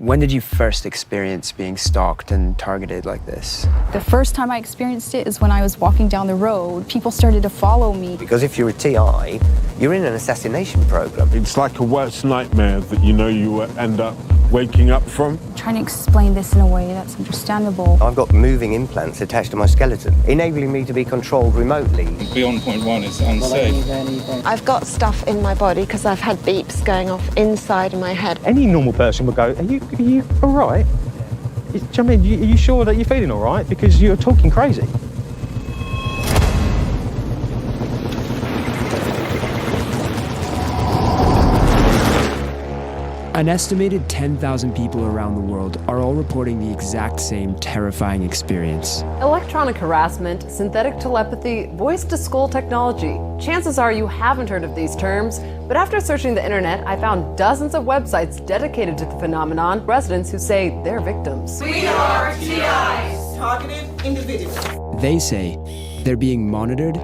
When did you first experience being stalked and targeted like this? The first time I experienced it is when I was walking down the road. People started to follow me. Because if you're a TI, you're in an assassination program. It's like a worst nightmare that you know you will end up waking up from. Trying to explain this in a way that's understandable. I've got moving implants attached to my skeleton, enabling me to be controlled remotely. Beyond point one is unsafe. I've got stuff in my body because I've had beeps going off inside of my head. Any normal person would go, are you all right? Do you know what I mean? Are you sure that you're feeling all right? Because you're talking crazy. An estimated 10,000 people around the world are all reporting the exact same terrifying experience. Electronic harassment, synthetic telepathy, voice-to-skull technology. Chances are you haven't heard of these terms, but after searching the internet, I found dozens of websites dedicated to the phenomenon, residents who say they're victims. We are TIs, targeted individuals. They say they're being monitored,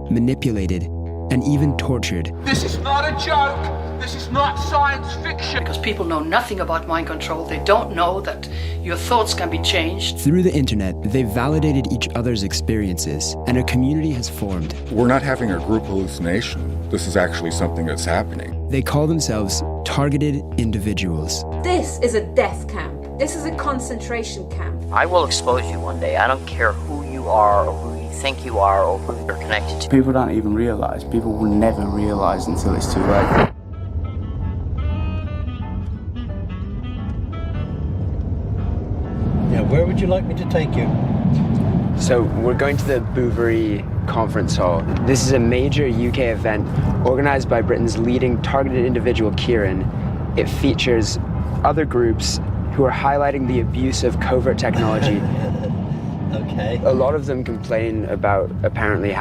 manipulated, and even tortured. This is not a joke. This is not science fiction. Because people know nothing about mind control. They don't know that your thoughts can be changed. Through the internet, they've validated each other's experiences, and a community has formed. We're not having a group hallucination. This is actually something that's happening. They call themselves targeted individuals. This is a death camp. This is a concentration camp. I will expose you one day. I don't care who you are or who you think you are or who you're connected to. People don't even realize. People will never realize until it's too late. Where would you like me to take you? So we're going to the Bouverie Conference Hall. This is a major UK event organized by Britain's leading targeted individual, Kieran. It features other groups who are highlighting the abuse of covert technology. Okay. A lot of them complain about apparently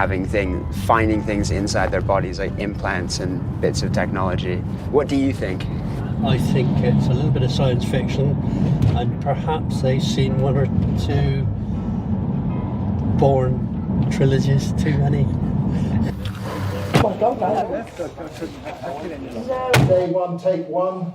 finding things inside their bodies, like implants and bits of technology. What do you think? I think it's a little bit of science fiction, and perhaps they've seen one or two Bourne trilogies too many. Day one, take one.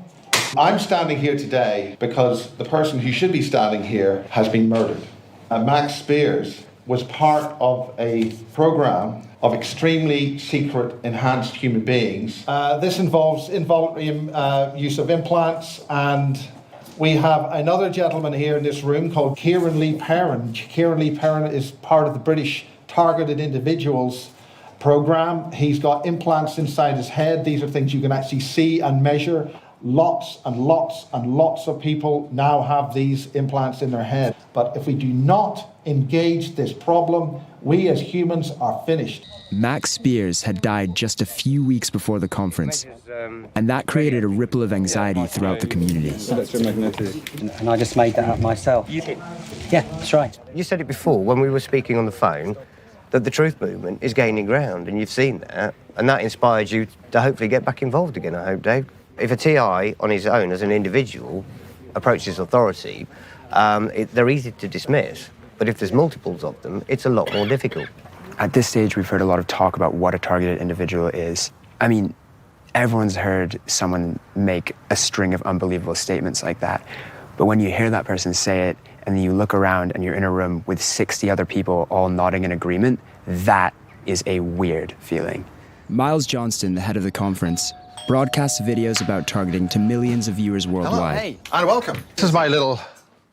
I'm standing here today because the person who should be standing here has been murdered. Max Spiers was part of a program of extremely secret enhanced human beings. This involves involuntary use of implants, and we have another gentleman here in this room called Kieran Lee Perrin. Kieran Lee Perrin is part of the British Targeted Individuals program. He's got implants inside his head. These are things you can actually see and measure. Lots and lots and lots of people now have these implants in their head. But if we do not engage this problem, we as humans are finished. Max Spiers had died just a few weeks before the conference, and that created a ripple of anxiety throughout the community. And I just made that up myself. Yeah, that's right. You said it before when we were speaking on the phone, that the truth movement is gaining ground, and you've seen that, and that inspired you to hopefully get back involved again, I hope, Dave. If a TI on his own as an individual approaches authority, they're easy to dismiss. But if there's multiples of them, it's a lot more difficult. At this stage, we've heard a lot of talk about what a targeted individual is. I mean, everyone's heard someone make a string of unbelievable statements like that. But when you hear that person say it, and then you look around and you're in a room with 60 other people all nodding in agreement, that is a weird feeling. Miles Johnston, the head of the conference, broadcasts videos about targeting to millions of viewers worldwide. Hello, hey, and welcome. This is my little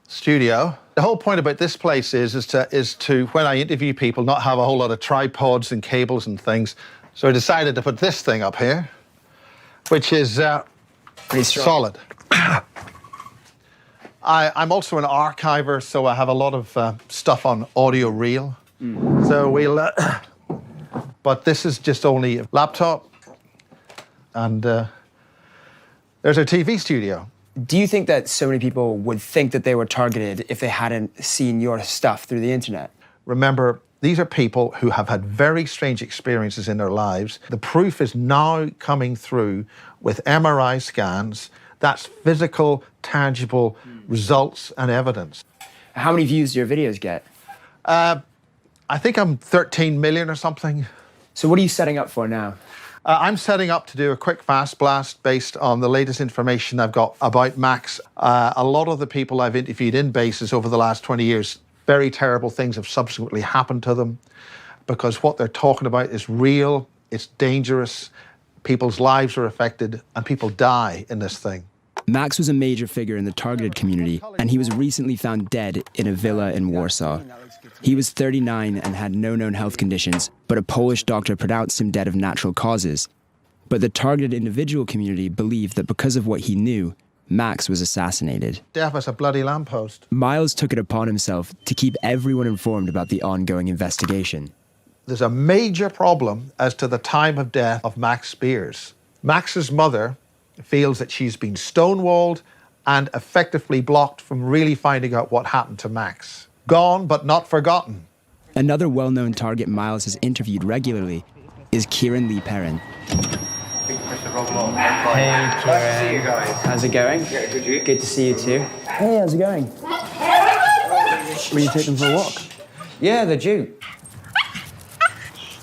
studio. The whole point about this place is to, when I interview people, not have a whole lot of tripods and cables and things. So I decided to put this thing up here, which is pretty solid. I'm also an archiver, so I have a lot of stuff on audio reel. So we'll, but this is just only a laptop. And there's our TV studio. Do you think that so many people would think that they were targeted if they hadn't seen your stuff through the internet? Remember, these are people who have had very strange experiences in their lives. The proof is now coming through with MRI scans. That's physical, tangible results and evidence. How many views do your videos get? I think I'm 13 million or something. So what are you setting up for now? I'm setting up to do a quick fast blast based on the latest information I've got about Max. A lot of the people I've interviewed in bases over the last 20 years, very terrible things have subsequently happened to them because what they're talking about is real, it's dangerous, people's lives are affected, and people die in this thing. Max was a major figure in the targeted community, and he was recently found dead in a villa in Warsaw. He was 39 and had no known health conditions, but a Polish doctor pronounced him dead of natural causes. But the targeted individual community believed that because of what he knew, Max was assassinated. Death as a bloody lamppost. Miles took it upon himself to keep everyone informed about the ongoing investigation. There's a major problem as to the time of death of Max Spiers. Max's mother feels that she's been stonewalled and effectively blocked from really finding out what happened to Max. Gone but not forgotten. Another well-known target Miles has interviewed regularly is Kieran Lee Perrin. Hey, Kieran. Nice to see you guys. How's it going? Yeah, good, you? Good to see you too. Hey, how's it going? Will you take them for a walk? Yeah, they're due.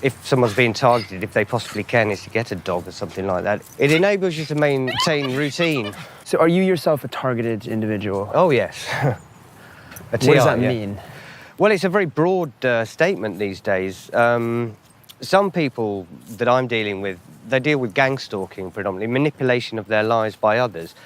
If someone's being targeted, if they possibly can, is to get a dog or something like that. It enables you to maintain routine. So are you yourself a targeted individual? Oh, yes. What does that mean? Well, it's a very broad statement these days. Some people that I'm dealing with, they deal with gang stalking predominantly, manipulation of their lives by others.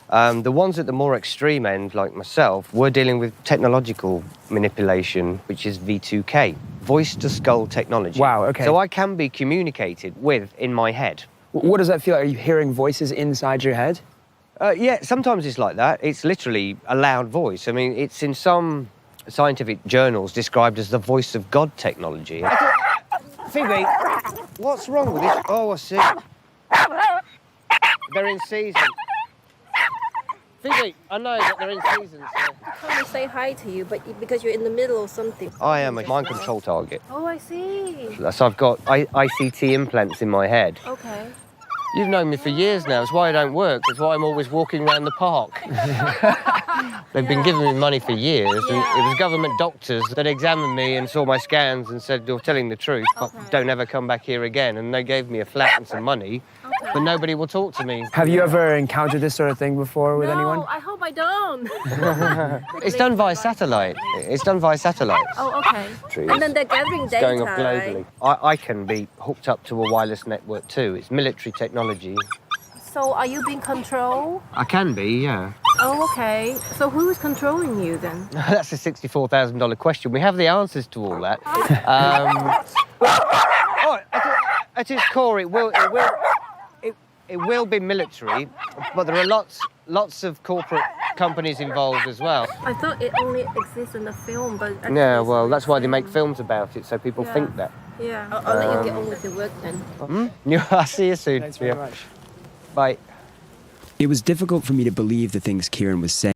The ones at the more extreme end, like myself, we're dealing with technological manipulation, which is V2K, voice-to-skull technology. Wow, okay. So I can be communicated with in my head. What does that feel like? Are you hearing voices inside your head? Yeah, sometimes it's like that. It's literally a loud voice. I mean, it's in some scientific journals described as the voice of God technology. Phoebe, what's wrong with this? Oh, I see. They're in season. Phoebe, I know that they're in season. So. I can't say hi to you, but because you're in the middle of something. I am a mind control target. Oh, I see. So I've got ICT implants in my head. Okay. You've known me for years now. It's why I don't work. It's why I'm always walking around the park. They've been giving me money for years, and it was government doctors that examined me and saw my scans and said, you're telling the truth, but don't ever come back here again. And they gave me a flat and some money, but nobody will talk to me. Have you ever encountered this sort of thing before with anyone? No, I hope I don't. It's done via satellite. It's done via satellites. Oh, okay. Trees. And then they're gathering data, going off globally. Right? I can be hooked up to a wireless network too. It's military technology. So are you being controlled? I can be, yeah. Oh, okay. So who's controlling you then? That's a $64,000 question. We have the answers to all that. At its core, it will be military, but there are lots of corporate companies involved as well. I thought it only exists in the film, but... Yeah, well, that's why they make films about it, so people think that. Yeah, I'll let you get on with your work then. I'll see you soon. Thanks very much. Bye. It was difficult for me to believe the things Kieran was saying.